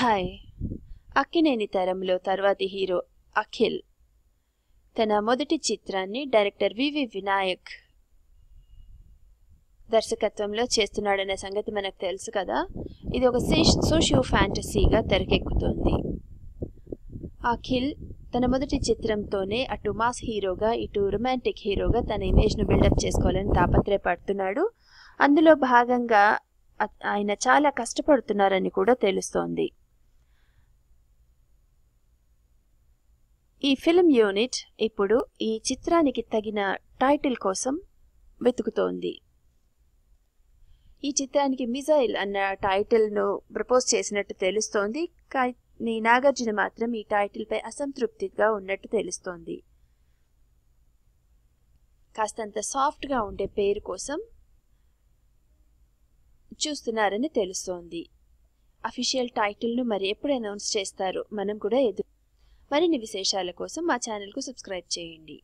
Hi. Akkineni తరంలో తర్వాతి hero Akhil తన మొదటి చిత్రాన్ని డైరెక్టర్ వివి వినాయక్ దర్శకత్వంలో చేస్తున్నాడనే సంగతి మనకు తెలుసు కదా. ఇది ఒక సోషియో ఫ్యాంటసీగా తెరకెక్కుతుంది. అఖిల్ తన మొదటి చిత్రంతోనే అటు మాస్ హీరోగా ఇటు రొమాంటిక్ హీరోగా తన ఇమేజ్ను బిల్డప్ చేసుకోవాలని తాపత్రయపడుతున్నాడు. అందులో భాగంగా ఆయన చాలా కష్టపడుతున్నారని కూడా తెలుస్తోంది. ఈ ఫిల్మ్ యూనిట్ ఇప్పుడు ఈ చిత్రానికి తగిన టైటిల్ కోసం వెతుకుతోంది. ఈ చిత్రానికి మిజైల్ అన్న టైటిల్ను ప్రపోజ్ చేసినట్టు తెలుస్తోంది. కానీ నాగార్జున మాత్రం ఈ టైటిల్పై అసంతృప్తిగా ఉన్నట్టు తెలుస్తోంది. కాస్తంత సాఫ్ట్గా ఉండే పేరు కోసం చూస్తున్నారని తెలుస్తోంది. అఫీషియల్ టైటిల్ను మరి ఎప్పుడు అనౌన్స్ చేస్తారో మనం కూడా మరిన్ని విశేషాల కోసం మా ఛానల్కు సబ్స్క్రైబ్ చేయండి.